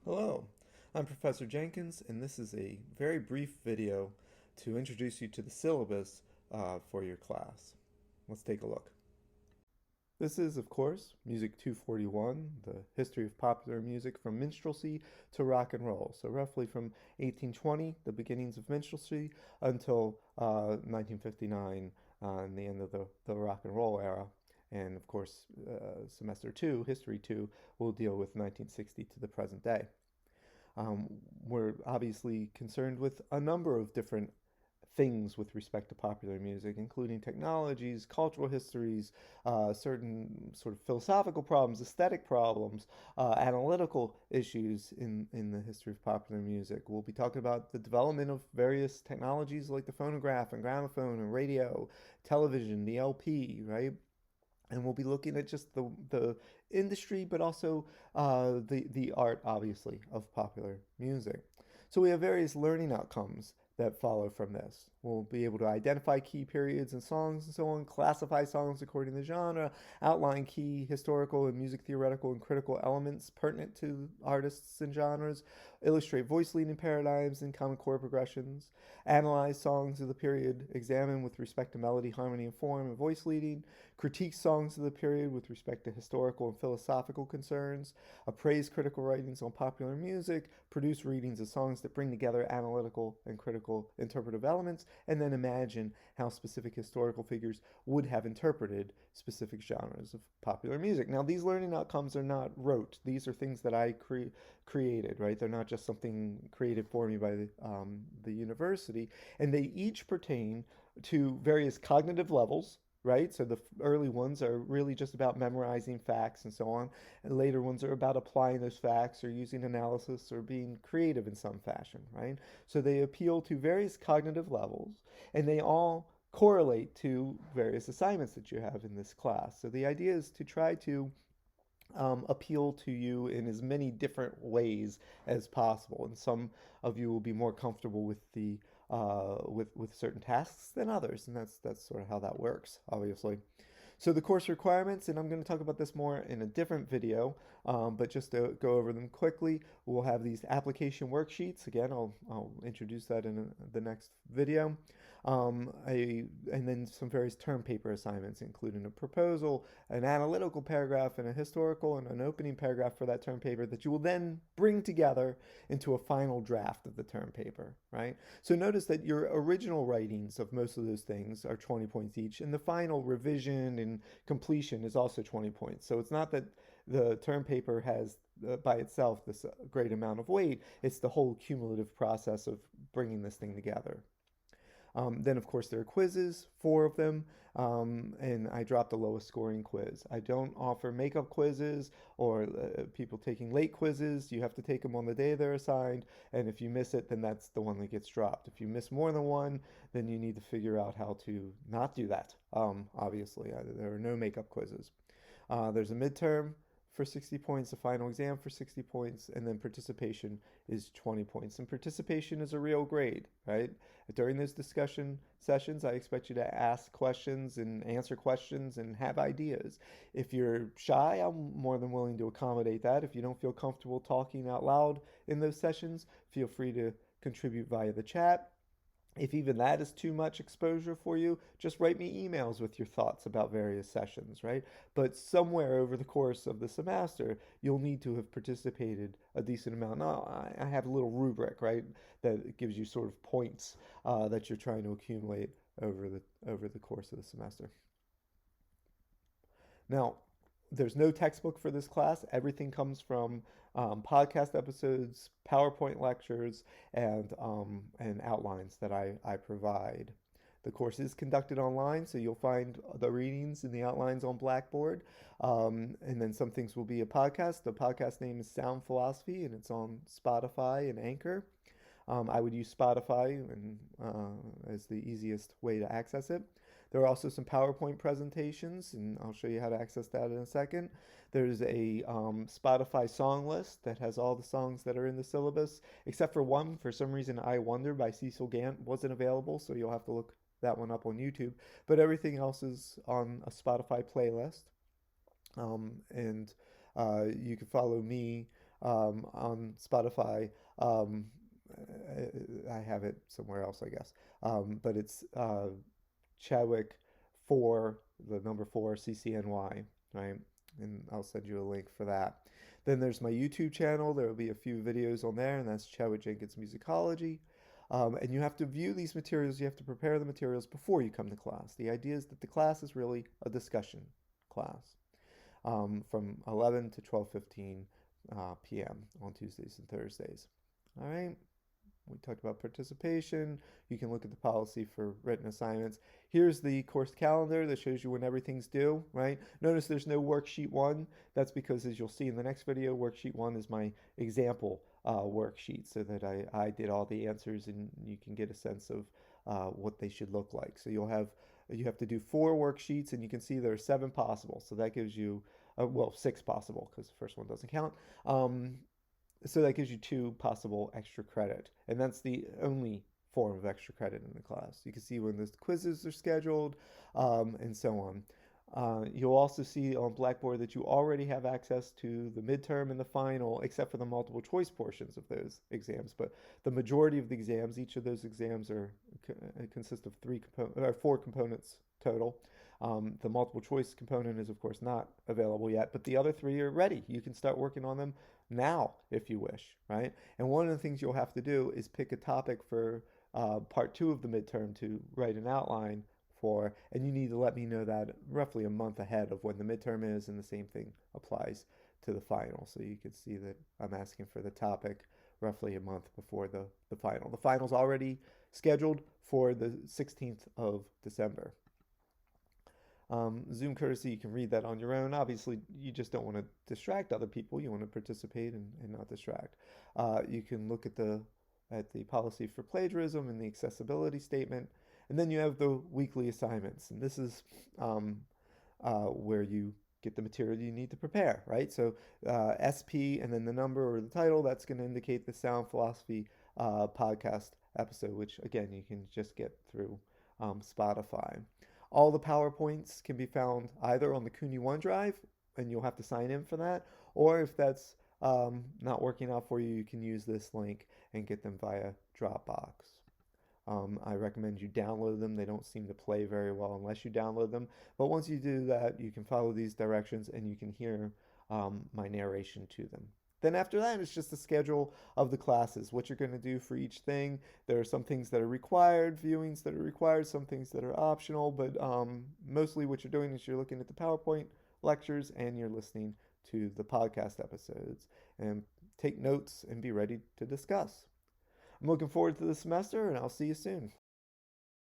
Hello, I'm Professor Jenkins, and this is a very brief video to introduce you to the syllabus for your class. Let's take a look. This is, of course, Music 241, the history of popular music from minstrelsy to rock and roll. So roughly from 1820, the beginnings of minstrelsy, until 1959, and the end of the rock and roll era. And of course, semester 2, History 2, will deal with 1960 to the present day. We're obviously concerned with a number of different things with respect to popular music, including technologies, cultural histories, certain sort of philosophical problems, aesthetic problems, analytical issues in the history of popular music. We'll be talking about the development of various technologies like the phonograph and gramophone and radio, television, the LP, right? And we'll be looking at just the industry, but also the art, obviously, of popular music. So we have various learning outcomes that follow from this. We'll be able to identify key periods and songs and so on, classify songs according to genre, outline key historical and music theoretical and critical elements pertinent to artists and genres, illustrate voice leading paradigms and common chord progressions, analyze songs of the period, examine with respect to melody, harmony, and form and voice leading, critique songs of the period with respect to historical and philosophical concerns, appraise critical writings on popular music, produce readings of songs that bring together analytical and critical interpretive elements, and then imagine how specific historical figures would have interpreted specific genres of popular music. Now, these learning outcomes are not rote. These are things that I created, right? They're not just something created for me by the university, and they each pertain to various cognitive levels, right? So the early ones are really just about memorizing facts and so on, and later ones are about applying those facts or using analysis or being creative in some fashion, right? So they appeal to various cognitive levels, and they all correlate to various assignments that you have in this class. So the idea is to try to appeal to you in as many different ways as possible. And some of you will be more comfortable with the with certain tasks than others, and that's sort of how that works, obviously. So the course requirements, and I'm going to talk about this more in a different video, but just to go over them quickly, we'll have these application worksheets. Again, I'll introduce that in the next video. And then some various term paper assignments, including a proposal, an analytical paragraph, and a historical and an opening paragraph for that term paper that you will then bring together into a final draft of the term paper, right? So notice that your original writings of most of those things are 20 points each, and the final revision and completion is also 20 points. So it's not that the term paper has by itself this great amount of weight, it's the whole cumulative process of bringing this thing together. Then, of course, there are quizzes, 4 of them, and I dropped the lowest scoring quiz. I don't offer makeup quizzes or people taking late quizzes. You have to take them on the day they're assigned, and if you miss it, then that's the one that gets dropped. If you miss more than one, then you need to figure out how to not do that. Obviously, there are no makeup quizzes. There's a midterm for 60 points, a final exam for 60 points, and then participation is 20 points. And participation is a real grade, right? During those discussion sessions, I expect you to ask questions and answer questions and have ideas. If you're shy, I'm more than willing to accommodate that. If you don't feel comfortable talking out loud in those sessions, feel free to contribute via the chat. If even that is too much exposure for you, just write me emails with your thoughts about various sessions, right? But somewhere over the course of the semester, you'll need to have participated a decent amount. Now, I have a little rubric, right, that gives you sort of points that you're trying to accumulate over the course of the semester. Now, there's no textbook for this class. Everything comes from podcast episodes, PowerPoint lectures, and outlines that I provide. The course is conducted online, so you'll find the readings and the outlines on Blackboard. And then some things will be a podcast. The podcast name is Sound Philosophy, and it's on Spotify and Anchor. I would use Spotify as the easiest way to access it. There are also some PowerPoint presentations, and I'll show you how to access that in a second. There's a Spotify song list that has all the songs that are in the syllabus, except for one. For some reason, I Wonder by Cecil Gant wasn't available, so you'll have to look that one up on YouTube. But everything else is on a Spotify playlist. And you can follow me on Spotify. Um, I have it somewhere else, I guess. But it's Chadwick 4, the number 4, CCNY, right? And I'll send you a link for that. Then there's my YouTube channel. There will be a few videos on there, and that's Chadwick Jenkins Musicology. And you have to view these materials, you have to prepare the materials before you come to class. The idea is that the class is really a discussion class from 11 to 12:15 p.m. on Tuesdays and Thursdays. All right. We talked about participation. You can look at the policy for written assignments. Here's the course calendar that shows you when everything's due, right? Notice there's no worksheet 1. That's because, as you'll see in the next video, worksheet 1 is my example worksheet so that I did all the answers and you can get a sense of what they should look like. So you have to do 4 worksheets, and you can see there are 7 possible. So that gives you, well, 6 possible because the first one doesn't count. So that gives you 2 possible extra credit, and that's the only form of extra credit in the class. You can see when the quizzes are scheduled, and so on. You'll also see on Blackboard that you already have access to the midterm and the final, except for the multiple choice portions of those exams. But the majority of the exams, each of those exams consist of 4 components total. The multiple choice component is, of course, not available yet, but the other 3 are ready. You can start working on them now if you wish, right? And one of the things you'll have to do is pick a topic for part 2 of the midterm to write an outline for, and you need to let me know that roughly a month ahead of when the midterm is, and the same thing applies to the final. So you can see that I'm asking for the topic roughly a month before the final. The final's already scheduled for the 16th of December. Zoom courtesy, you can read that on your own. Obviously, you just don't want to distract other people. You want to participate and not distract. You can look at the policy for plagiarism and the accessibility statement. And then you have the weekly assignments. And this is where you get the material you need to prepare, right? So SP and then the number or the title, that's going to indicate the Sound Philosophy podcast episode, which, again, you can just get through Spotify. All the PowerPoints can be found either on the CUNY OneDrive, and you'll have to sign in for that, or if that's not working out for you, you can use this link and get them via Dropbox. I recommend you download them. They don't seem to play very well unless you download them, but once you do that, you can follow these directions and you can hear my narration to them. Then after that, it's just the schedule of the classes, what you're going to do for each thing. There are some things that are required, viewings that are required, some things that are optional, but mostly what you're doing is you're looking at the PowerPoint lectures and you're listening to the podcast episodes. And take notes and be ready to discuss. I'm looking forward to the semester, and I'll see you soon.